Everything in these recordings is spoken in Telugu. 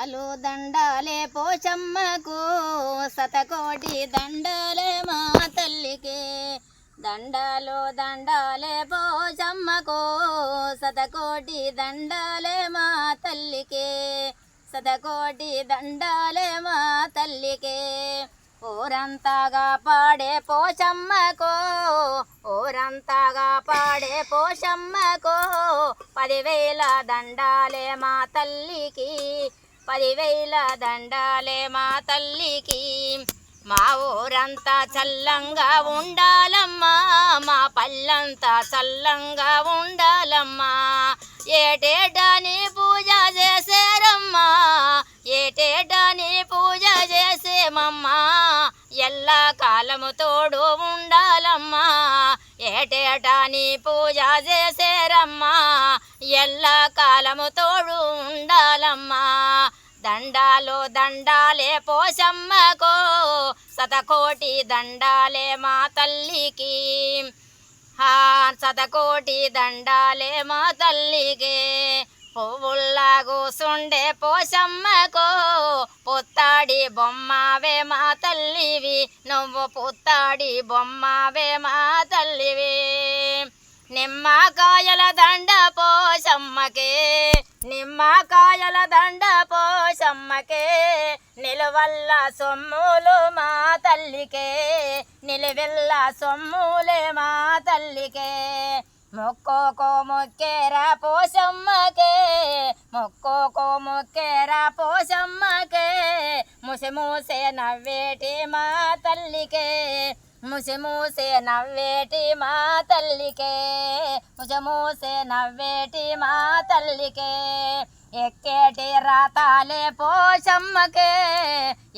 దండాలు దండాలే పోచమ్మకు శతకోటి దండాలే మా తల్లికి దండాలు దండాలే పోచమ్మకు శతకోటి దండాలే మా తల్లికి శతకోటి దండాలే మా తల్లికి ఊరంతాగా పాడే పోచమ్మకో ఊరంతాగా పాడే పోచమ్మకో 10,000 దండాలే మా తల్లికి 10,000 దండాలే మా తల్లికి మా ఊరంతా చల్లంగా ఉండాలమ్మా మా పల్లంతా చల్లంగా ఉండాలమ్మా ఏటేటా నీ పూజ చేసేరమ్మా ఏటేటా నీ పూజ చేసేమమ్మా ఎల్లా కాలము తోడు ఉండాలమ్మా ఏటేటా నీ పూజ చేసేరమ్మా ఎల్లా కాలము తోడు ఉండాలమ్మా దండాలు దండాలే పోచమ్మకో శతకోటి దండాలే మా తల్లికి శతకోటి దండాలే మా తల్లికి పువ్వుల్లా కూసుండే పోచమ్మకో పుత్తాడి బొమ్మవే మా తల్లివి నువ్వు పుత్తాడి బొమ్మవే మా తల్లివి నిమ్మకాయల దండ పోచమ్మకే నిమ్మకాయల దండ పోచమ్మకే నిలువల్ల సొమ్ములు మా తల్లికే నిలువెల్ల సొమ్ములే మా తల్లికే మొక్కోకో మొక్కేరా పోచమ్మకే మొక్కోకో మొక్కేరా పోచమ్మకే ముసి మూసే నవ్వేటి మా తల్లికే ముసి మూసే నవ్వేటి మా తల్లికే ముసి మూసే నవ్వేటి మా తల్లికే ఎక్కేటి రాతాలే పోచమ్మకే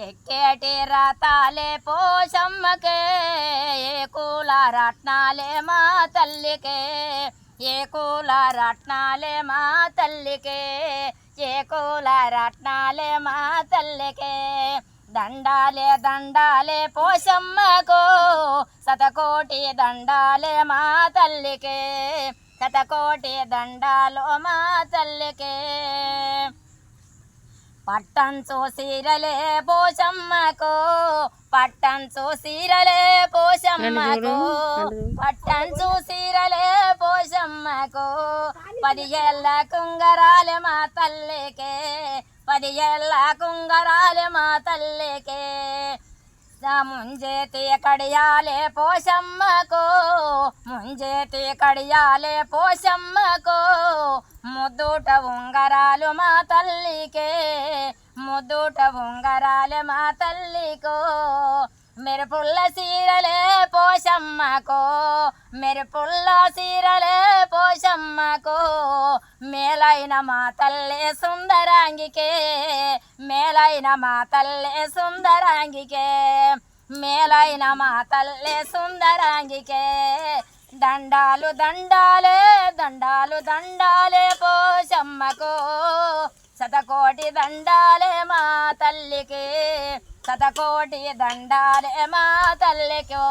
ఎక్కేటి రాతాలే పోచమ్మకే ఏ కూల రత్నాలే మా తల్లికే ఏ కూల రత్నాలే మా తల్లికే ఏ కూల రత్నాలే మా తల్లికే దండాలే దండాలే పోచమ్మకో శతకోటి దండాలే మా తల్లికే శతకోటి దండాలు మా తల్లికే పట్టంచు సీరలే పోచమ్మకో పట్టంచు సీరలే పోచమ్మకో పట్టంచు సీరలే పోచమ్మకో 10 ఏళ్ళ కుంగరాలే మా తల్లికే 10 ఏళ్ళ కుంగరాలే మా తల్లికే ముంజేతి కడియాలే పోచమ్మకో ముంజేతి కడియాలే పోచమ్మకో ముద్దుట ఉంగరాలు మా తల్లికే ముద్దుట ఉంగరాలు మా తల్లికో మెరుపుల్ల సీరలే పోచమ్మకో మెరుపుల్ల సీరలే పోచమ్మకో మేలైన మా తల్లి సుందరాంగికే మేలైన మా తల్లి సుందరాంగికే మేలైన మా తల్లి సుందరాంగికే దండాలు దండాలే దండాలు దండాలే పోచమ్మకో శతకోటి దండాలే మా తల్లికి శతకోటి దండాలే మా తల్లికో